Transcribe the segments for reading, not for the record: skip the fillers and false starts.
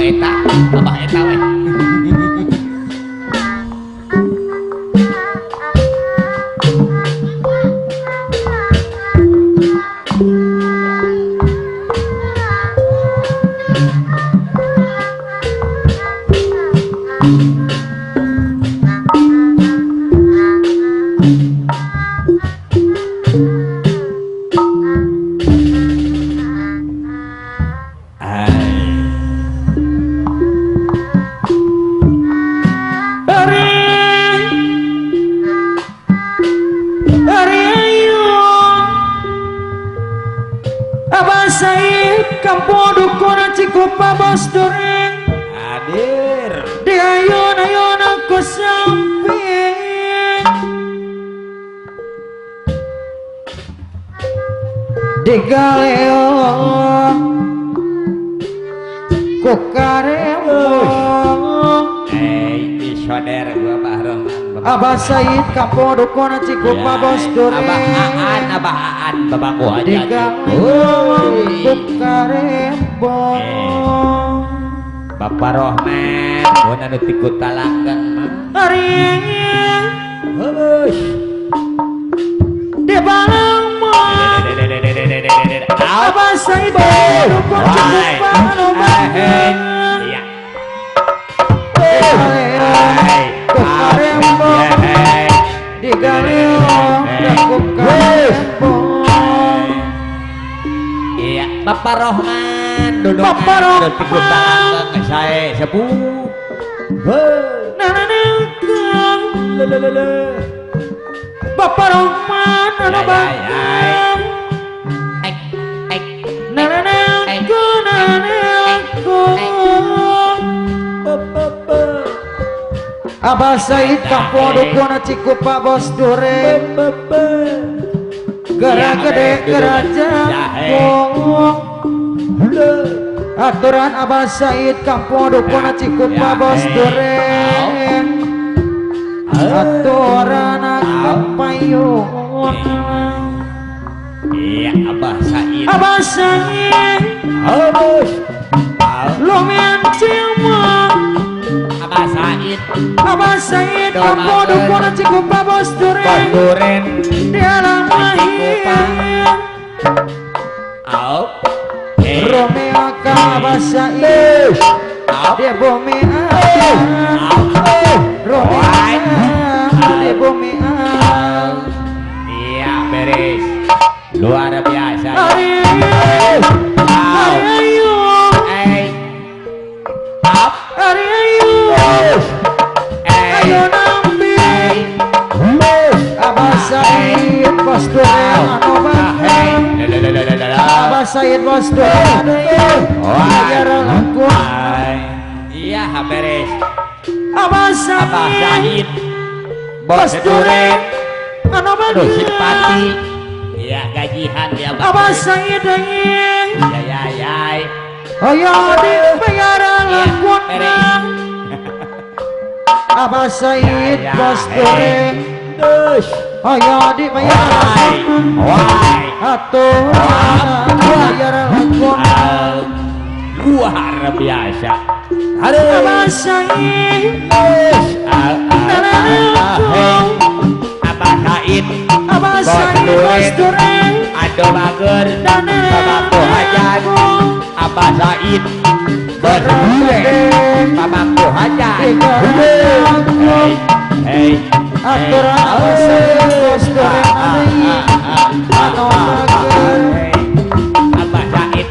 eta abah eta we Abah Said kapodokona cikupa bos dore Abah Aan babangku aja bukarembong Bapak Rohman bona nu tikut talanggang hari heuh di balang mah Abah Said kapodokona cikupa anu bagus iya Bapak Rohman duduk Bapak Rohman tikut talanggang ke saya sepuh Bapak Rohman anu bagus Abah Said kapodokona cikupa bos dure gara gede kerajaan aturan Abah Said kapodokona cikupa bos dure aturan kapayun iya Abah Said lumian cima Abah Said kapodokona cikupa bos duren di alam lahir Romeo ka Abah Said di bumi Romeo di bumi iya beres luar biasa Abah Said bos duren anu bagus Abah Said bos duren ajar langkung iya beres Abah Said bos duren anu bagus simpati iya gajihan dia Abah Said ya ayo dibayar langkung Abah Said bos duren ayo dibayar atuh bayar langkung luar biasa Abah Said Abah Said bos duren ado bager babangku hajan Abah Said bos duren babangku hajan aturan Abah Said bos duren anu bager Abah Said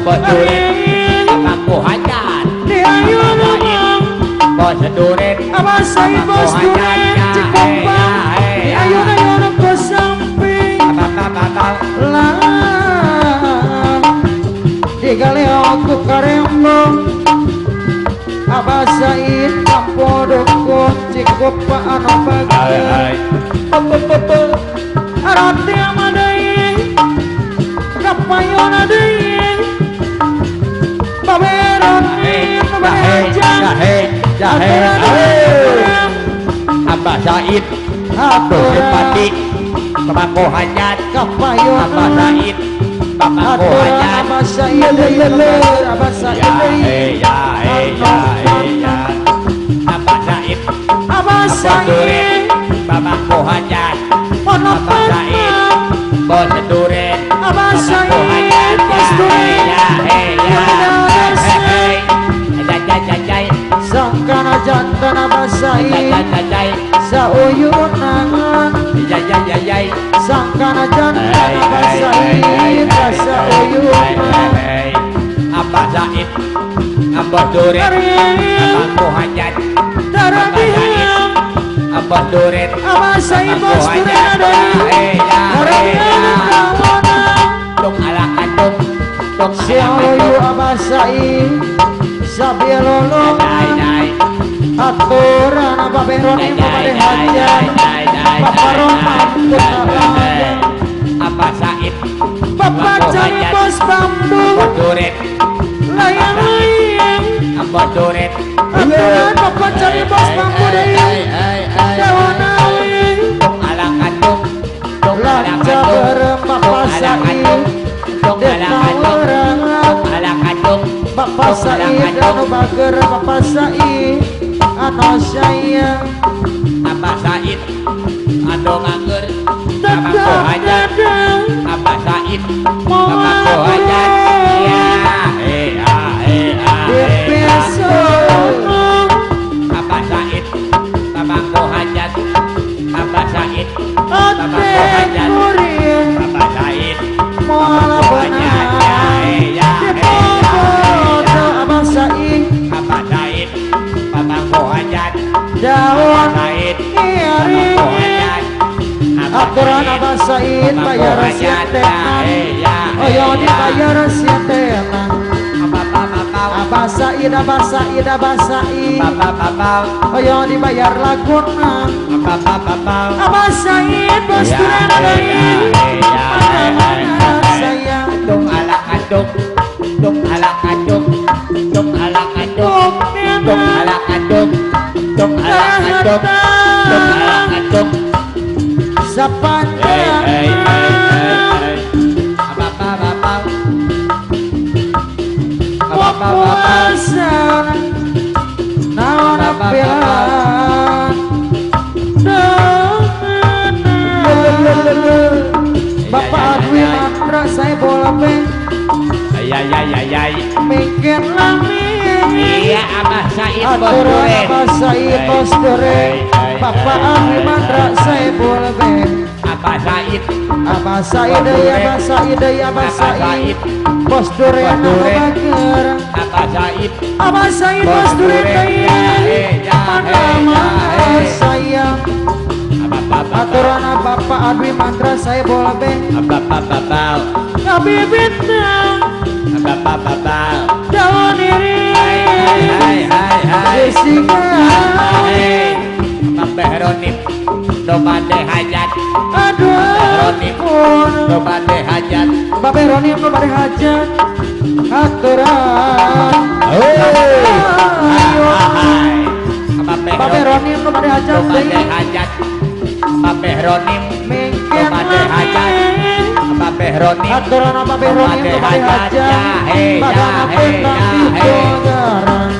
bos duren babangku hajan bos duren Abah Said bos duren cikupa di ayun-ayun ke samping lah digaleo ku karembong Abah Said kapodokona cikupa anu bagus arati amadai kapayun deui baberon Abah Said simpati pemangku hajat kapayun Abah Said Bapak aturan Kohajat Abah Said leler Abah Said ya Abah Said Abah Said Bapak Kohajat Pondok Abah Said Bos Duren Abah Said Bos Duren Sangkana jantan Abah Said sauyunan Sangkana jantan Abah Said sauyunan Abah Said Abah Duren Abah Kohajat darah diam Abah Duren Abah Said Bos Duren ada orang yang kawanan Tung ala kandung Tung si ayu Abah Said sabielolo aturan Abah Beroni kepada hajat Bapak Roman Putalayan Abah Said Bapak cari bos bambu Duren layang-layang Abah Duren aturan Bapak cari bos bambu dari Dewanawing Tung ala kandung Tung ala Lanca kandung berem Bapak Said Tung ala kandung Tung ala kandung Bapak Said anu bager Bapak Said anu sayang Abah Said anu nganggur Bapak Kohajat Abah Said Bapak Kohajat Abah Said Bapak Kohajat Abah Said Bapak Kohajat Abah Said Muala benar dipodo Abah Said Abah Said Bapak Kohajat daun Said iring Kohajat aturan Abah Said bayar sientenan oyo dibayar sientenan Abah Said Abah Said Abah Said oyo dibayar lagunan Abah Said bos duren adain mana-mana sayang Tung ala kandung Tung ala kandung Tung ala kandung Tung ala kandung Tung ala kandung Tung ala kandung Sapanda Wapuasan naon apilan Bapak Adwi Mandra saya bola peng mikir lami Iya Abah Said Bos aturan Duren Abah Said Bos Duren Bapak Adwi Mandra saya bola peng Abah Said Abah Said ya Abah Said ya Abah Said Bos Duren anu bager Abah Said Abah Said Bos Duren daya mana-mana sayang aturan Bapak Adwi Mantra saya bola beng Nabi bintang daun iri Jessica Beronim Domade hajat aduh pun Domade hajat Bapak Roni kepada hajat aturan Bapak Roni kepada hajat Domade hajat Bapak Ronim mungkin Domade hajat Bapak Ronim aturan Bapak Roni kepada hajat Bagana pentang di Bogaran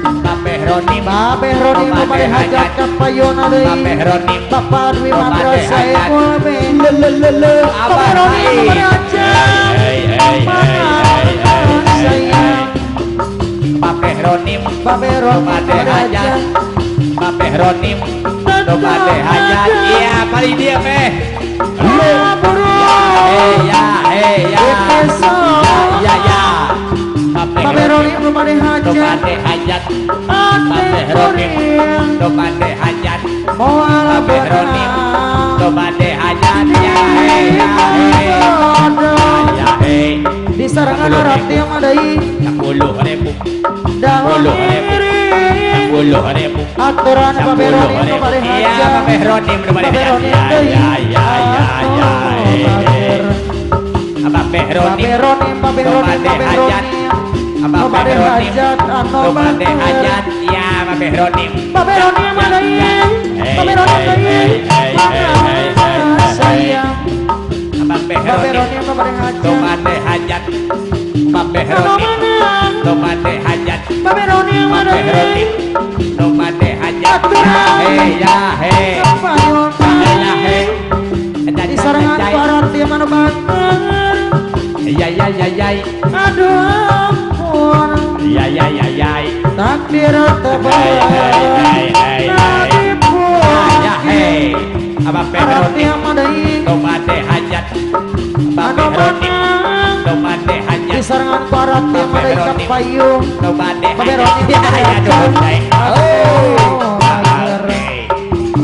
Bapak Ronim Bapak Roni kepada hajat kapayona Bapak deui Ronim Bapak Adwi Matra saya boleh Abah Bapak Roni kepada hajat mana sayang Bapak Ronim Bapak Roni kepada hajat Bapak Ronim Domade hajat iya paling dia meh buru ya Bapak Roni kepada hajat Domade hajat Ate Ronim kuring Domade hajat moala Bapak Ronim benang Domade hajat ya di sarangan roti yang ada ini 10.000 daun iri 10.000 aturan Bapak Roni kepada iya hajat Bapak Ronim Domade Bapak Roni hajat deui Bapak Ronim Bapak Roni Bapak Roni Bapak Roni kepada hajat anu Domade batur hajat ya Bapak Ronim Bapak Roni yang ada ini Bapak Roni deui mana sayang Bapak Babe Roni Babe Hajat Tomade hajat Babe Roni Tomade hajat Babe Roni Babe Roni Tomade hajat Ya he Payung Ya he di sarangan paror dia mana banget Ya aduh ampun Ya takdir tebal Ya he Babe Roni dia mana Tomade hajat Babe Roni Tomade hajat di sarangan paror dia mana ikat payung Tomade Babe hajat Roni Ya doon say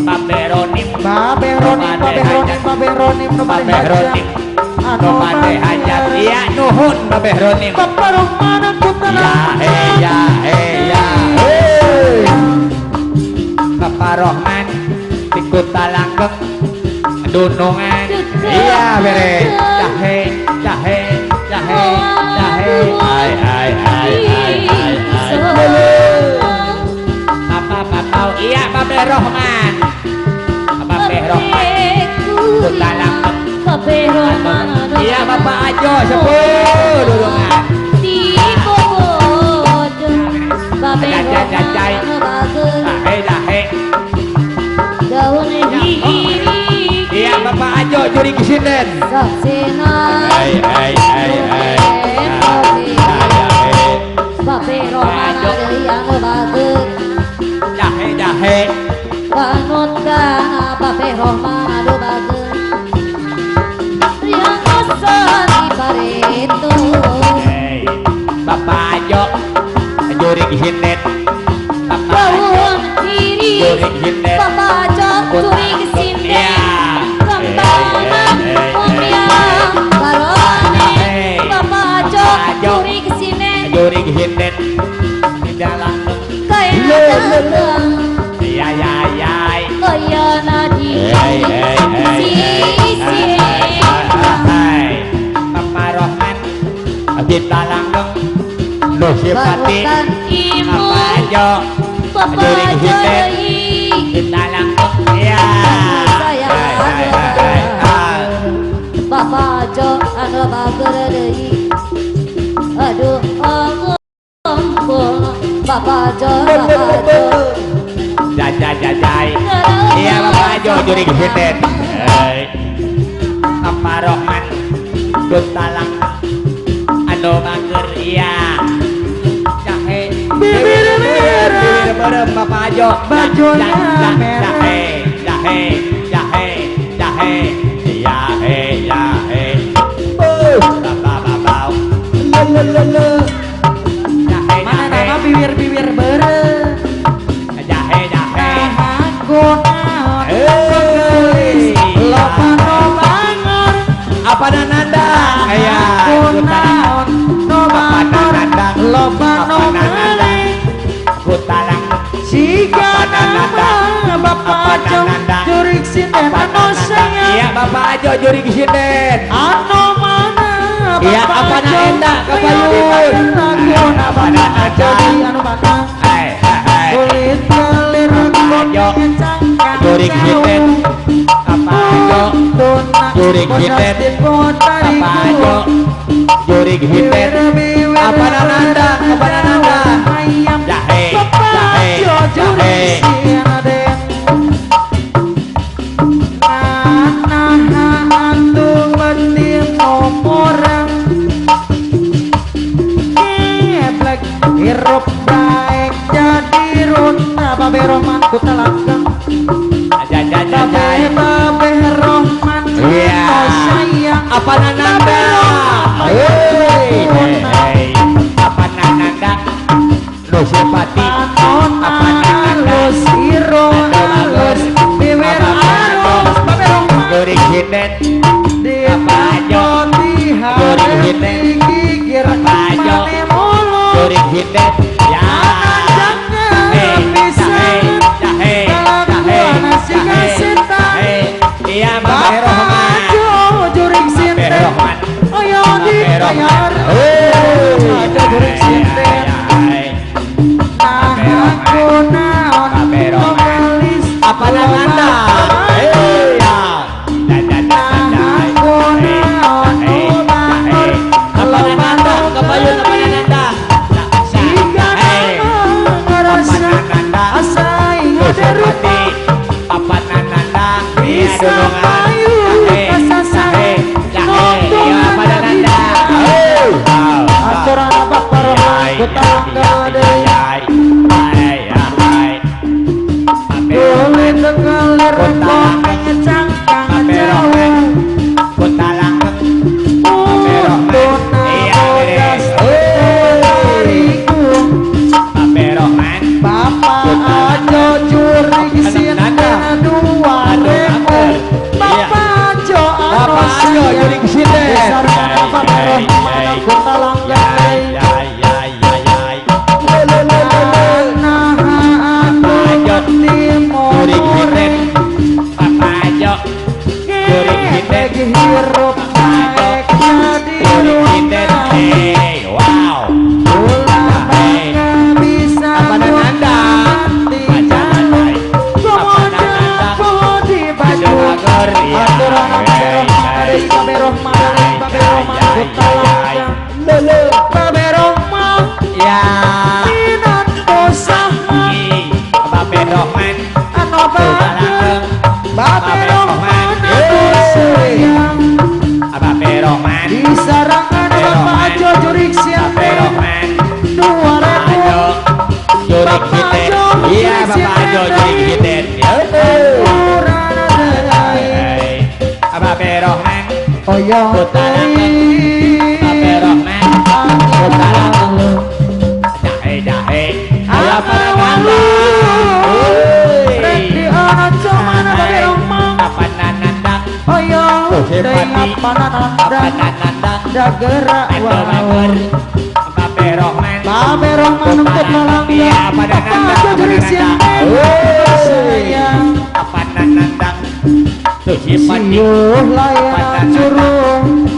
Babe Roni Babe Roni Babe Roni Babe Roni Tomade hajat Iya nuhun Babe Roni Baparong mana kutala Ya Bapak Rohman di Kota Langgeng Dunungan iya bere jahe Bapak tahu iya Babe Rohman Kota Langgeng iya Bapak Ajo sepuh Dunungan jahe iya Bapak Ajo juri kisinden jahe Bangun kana Babe Rohman adu bageun Yang kosan ibaretu Bapak Ajo juri kisinden Bapak Ajo Bawun kiri juri kisinden Bapak Jok curi kesini Kembangan umpiang Barone Bapak Jok curi kesini juri kisinden di dalam Kaya dagang ya Kaya nadi Sisi Bapak Rohman kita langgeng lu sifati Barukan imu Bapak Ajo Bapak juri kisinden Jok kita langgeng ya Saya Bapak Jok anu bager deui aduh ampun Bapak Jok jajai iya Bapak Ajo juri kisinden Bapak Rohman Duta Langgeng anu bager iya jahe bibir berem Bapak Ajo bajunya merah jahe babau mana nama bibir bere jahe gunaon loba bangun apa nanda aya gunaon loba Kutalang siga nama Bapak Ajo jurik sinden anu sayang iya Bapak Ajo juri kisinden anu mana iya apa nanda kapayun apa Ajo di anu mana kulit kelir Ajo juri kisinden apa Ajo juri kisinden apa Ajo juri kisinden apa nanda jahe hirup baik jadi runa Babe Rohman Kota Langgeng Babe Rohman iya sayang apa nanda apa nanda lu sifati apa nanda siro halus bibir halus Babe Rohman juri kisinden di Bapak Ajo juri gigir Ajo juri kisinden ya iya Babe Rohman jurik sinden Rohman ayo dibayar ada jurik sinden aku naon apa nanda Boyong Putarakan Babe Rohman Putarakan Dahe Ayo pada ngandang Rendi anak cuman Babe Rohman Apa nanandang Boyong Dei apa nanandang Nanandang Dagerak Bager Babe Rohman Babe Rohman untuk malam Iya pada nandang Aku jadi siapa sayang Apa nanandang Suci pati Siuh layan curung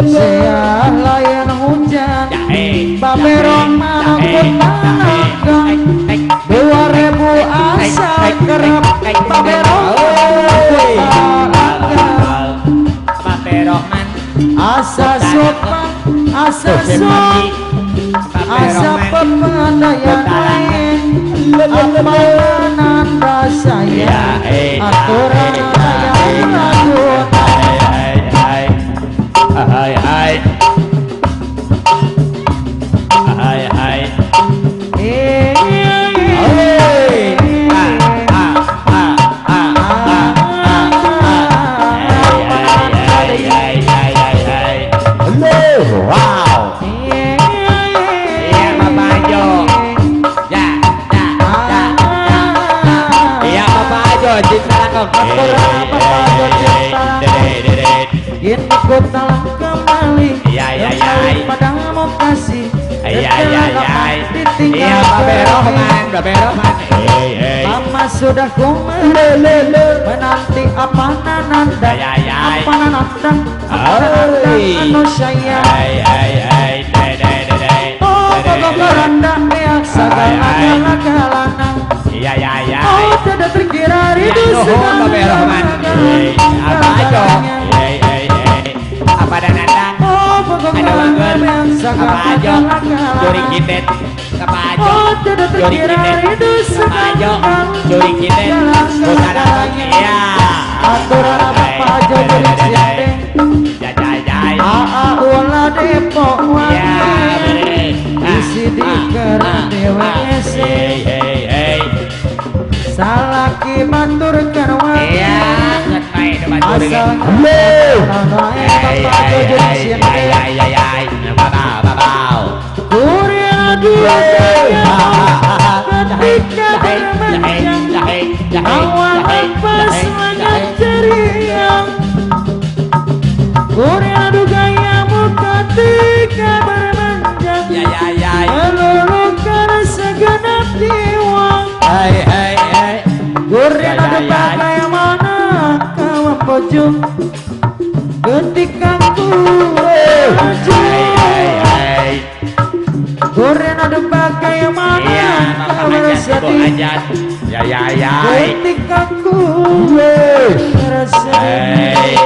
Siah layan hujan Babe Rohman untuk malam 2000 asal kerap Babe Rohman Babe Rohman asa sopan asa sopan asa pepandaian lain amanan saya aturan yang lagun Wow. Iya Bapak Ajo. Ya. Iya Bapak Ajo, cinta kok. Ini kota kembali Iya. padamu kasih Iya. Iya Babe Rohman. Mama sudah ku menanti apa nananda apa nananda anu sayang oh beranda yang segala-galana Iya. oh tidak terkira itu Babe Rohman. Apa Ajo? Apa dan nandang? oh beranda yang Apa Ajo? Curi kitet. Apa Ajo? oh tidak Curi terkira kitet. itu Apa Ajo? Curi kitet. Putarakan. Iya. aturan apa aja jadi siapa Jajai. ulah depok Iya, bener. isi di keran DWC salaki batur karwan Iya, ngetrai depan curi. asal nanae bapak jadi siapa Babau. Korea dua ketika bermain awan pas banyak ceria Korea dugayamu ketika bermanjang meluluhkan segenap jiwa Korea dugayamu mana kawan pojok ketika ku Korea dugayamu mana kawan sedih Ya. ketika ku bersedih